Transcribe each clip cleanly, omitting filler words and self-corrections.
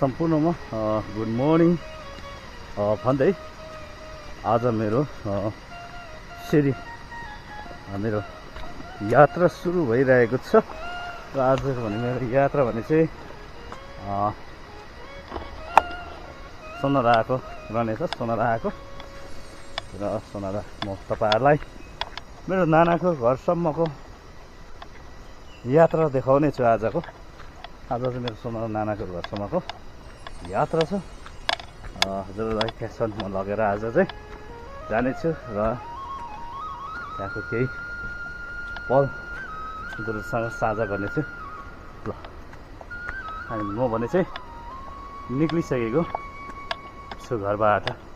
सम्पूर्णमा good morning भन्दै आज मेरो मेरो यात्रा सुरु भइरहेको छ र आज भने मेरो यात्रा भने चाहिँ सोनादाको रहनेछ। सोनादाको र सोनादा म तपाईहरुलाई मेरो नानाको घरसम्मको यात्रा देखाउने छु। आज चाहिँ मेरो सोनादा नानाको घरसम्मको यात्रा छ। हजुरलाई त्यसमा लगेर आज चाहिँ जानेछु र त्यहाँको केही पल हजुरसँग साझा गर्नेछु। ल अनि म भने चाहिँ निक्लिसकेको छु घरबाट।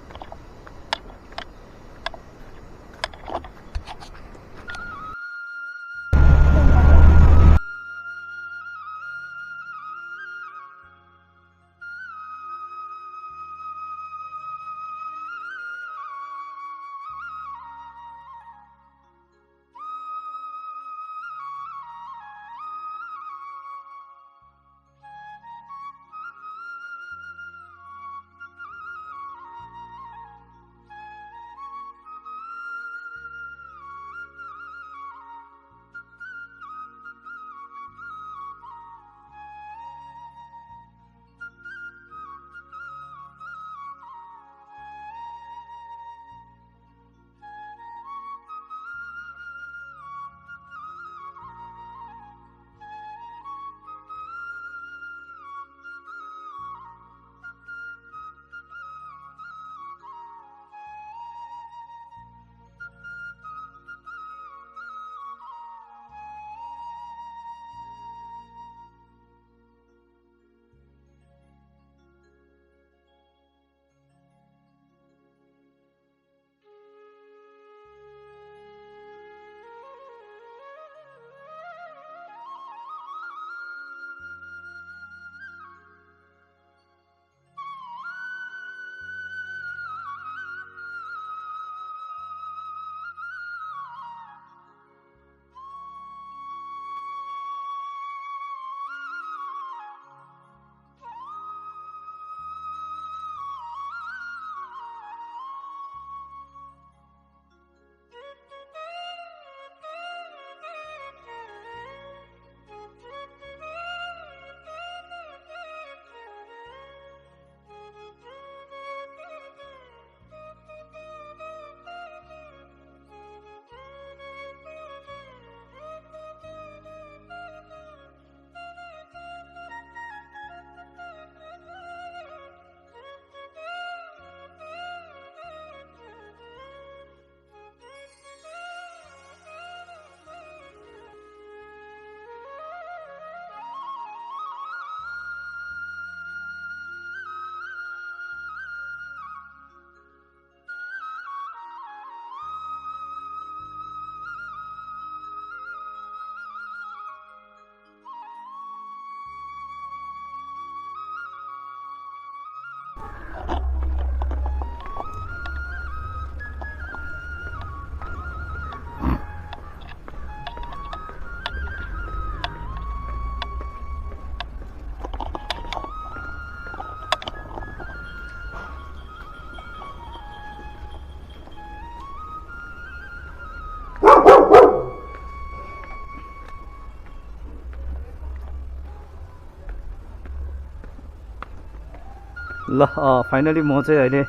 ल फाइनली म चाहिँ अहिले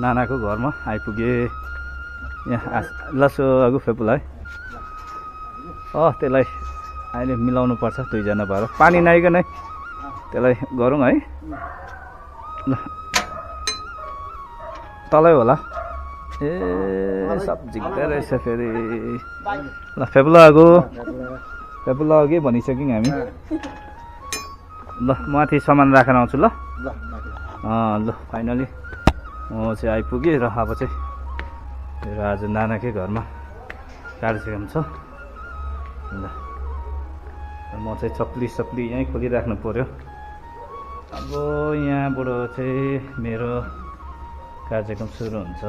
नानाको घरमा आइपुगेँ। यहाँ लसो आगो फेपुलाई त्यसलाई अहिले मिलाउनु पर्छ दुईजना भएर पानी नआइकन है त्यसलाई गरौँ है। ल तलै होला ए सब झिक्दै रहेछ फेरि। ल फेपुला अघि भनिसक्यौँ हामी। ल माथि सामान राखेर आउँछु। ल ल फाइनली म चाहिँ आइपुगेँ र अब चाहिँ मेरो आज नानाकै घरमा कार्यक्रम छ। ल म चाहिँ चप्ली यहीँ खोलिराख्नु पर्यो। अब यहाँबाट चाहिँ मेरो कार्यक्रम सुरु हुन्छ।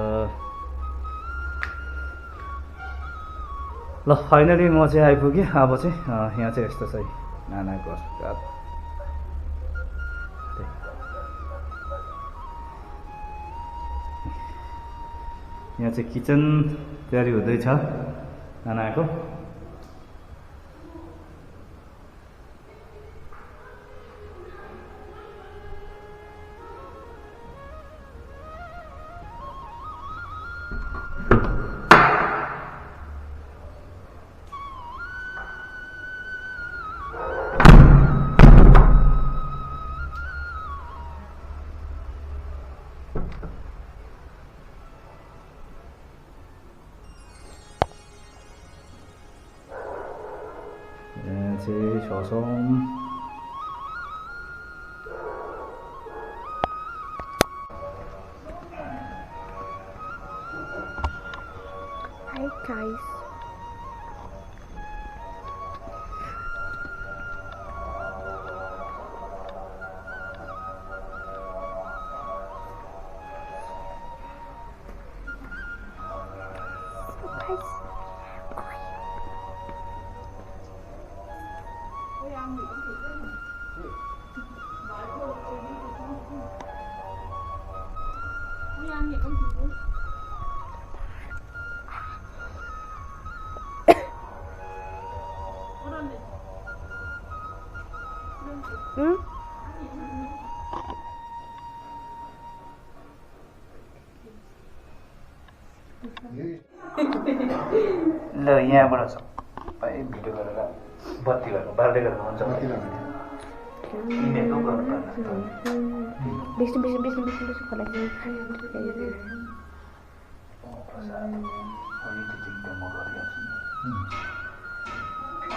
ल फाइनली म चाहिँ आइपुगेँ। अब चाहिँ यहाँ चाहिँ यस्तो छ नानाको घर। यहाँ चाहिँ किचन तयारी हुँदैछ नानाको। 조som. Hi guys. ल यहाँबाट सबै भिडियो गरेर बत्ती गर्नु बाल्दै गर्नु हुन्छ इमेलको गर्नु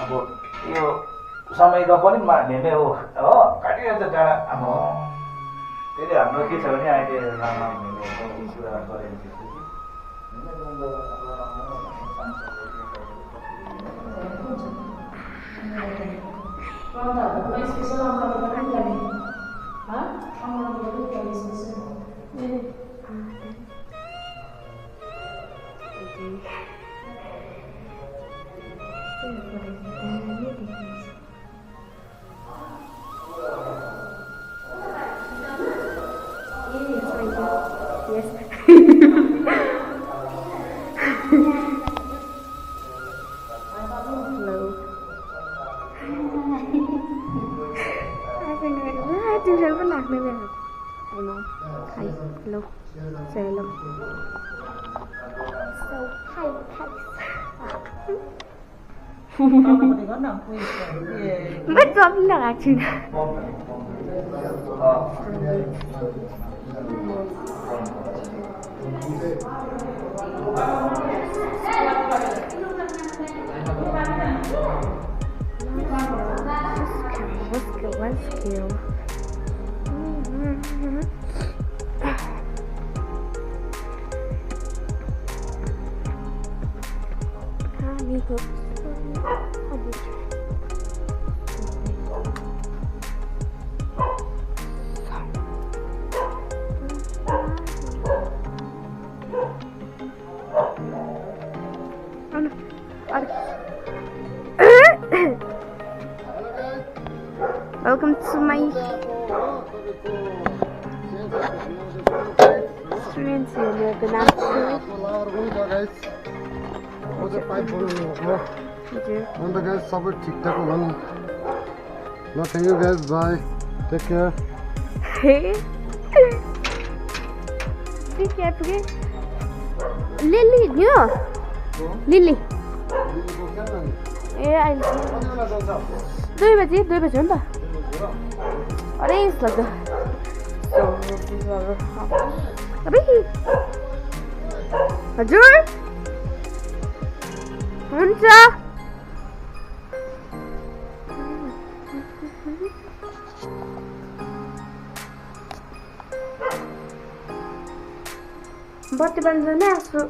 अब यो समयको पनि मान्ने हो काटिरहन्छ डाँडा अब त्यसले हाम्रो के छ भने अहिले लामा हुने कुरा गरेको Yes. Hello. Tidur pun nak ni kan? Hi mom. Hi. Hello. Say hello. So hi guys. Betul nak acun. Let's go. Welcome to my stream channel. And guys, सब ठीक ठाक हो gun. No, thank you guys. Bye. Take care. Take care, okay? Lily, no. Lily. Yeah, 2 बजे हो नि त अरे लाग्दो हजुर हुन्छ बत्ती बन्द नै आसु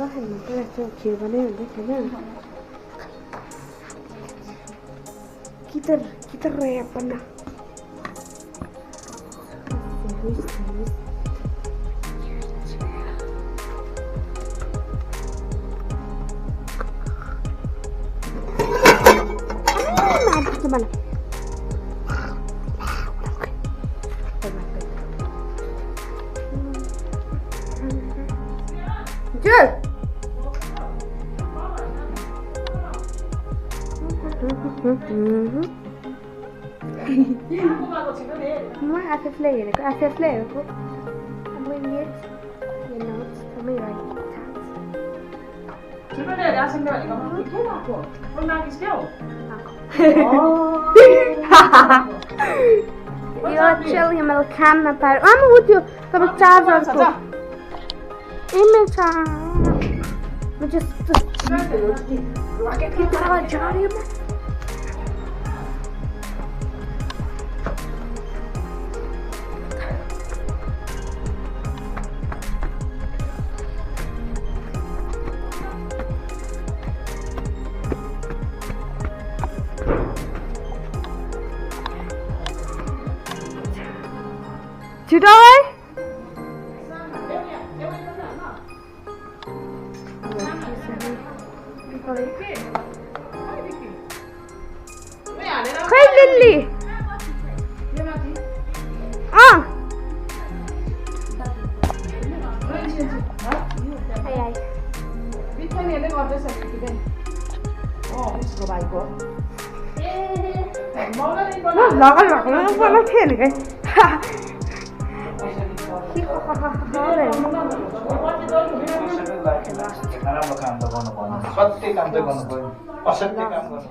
दखानमा त राख्छ खिर बनायो भने होइन kita raya pernah gimana? Jul. म आफैले हेरेको अब यस यो नोट्स समय यो चाहिँ मैले काममा पाएर आमा उ त्यो तपाईँ चार्जरको इमेज म जस्तो कि तारा झऱ्यो छिटो खै लिल्ली नराम्रो काम त गर्नु पर्दैन सत्य काम चाहिँ गर्नु पर्यो असत्य काम गर्नु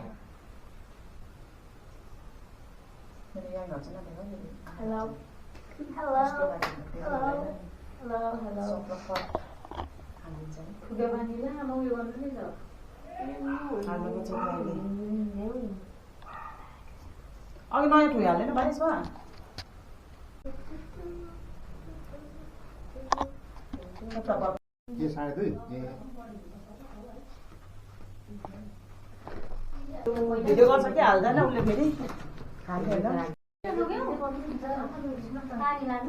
अघि नयाँ ठुलो हाल्दैन भाइ छ के साढे 2 भिडियो गर्छ कि हाल्दैन उसले फेरि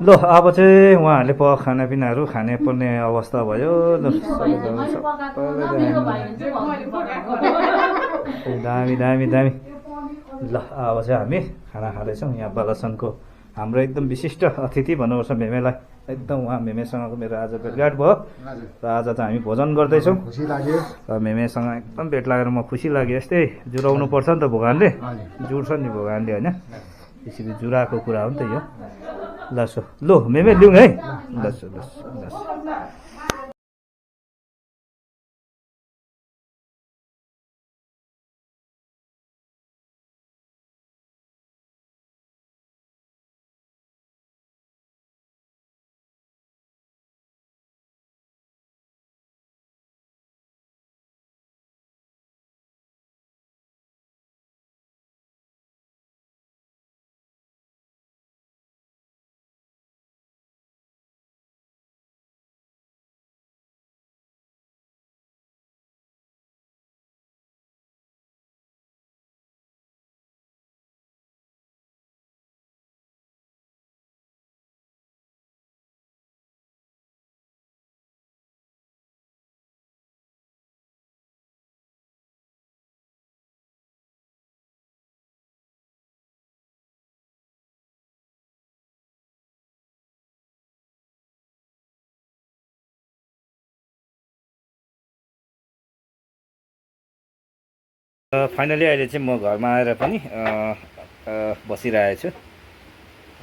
ल अब चाहिँ उहाँहरूले खानापिनाहरू खाने पर्ने अवस्था भयो ल दामी दामी दामी ल अब चाहिँ हामी खाना खाँदैछौँ यहाँ बालासनको हाम्रो एकदम विशिष्ट अतिथि भन्नुपर्छ मेमेलाई एकदम उहाँ मेमेसँगको मेरो आज भेटघाट भयो र आज त हामी भोजन गर्दैछौँ खुसी लाग्यो र मेमेसँग एकदम भेट लागेर म खुसी लाग्यो यस्तै जुराउनु पर्छ नि त भगवान्ले जुड्छ नि भगवान्ले होइन त्यसरी जुराएको कुरा हो नि त यो लसो लो मेमे लिउँ है लसो लस लस फाइनली अहिले चाहिँ म घरमा आएर पनि बसिरहेको छु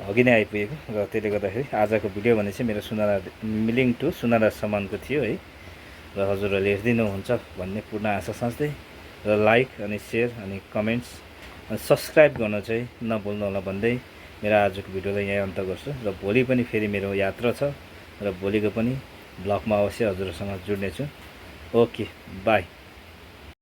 अघि नै आइपुगेको र त्यसले गर्दाखेरि आजको भिडियो भने चाहिँ मेरो सुनारा मिलिङ टु सुनारासम्मको थियो है र हजुरहरूले हेरिदिनुहुन्छ भन्ने पूर्ण आशा साँच्दै र लाइक अनि सेयर अनि कमेन्ट्स अनि सब्सक्राइब गर्न चाहिँ नभुल्नु होला भन्दै मेरो आजको भिडियोलाई यहीँ अन्त गर्छु र भोलि पनि फेरि मेरो यात्रा छ र भोलिको पनि ब्लगमा अवश्य हजुरहरूसँग जुड्नेछु ओके बाई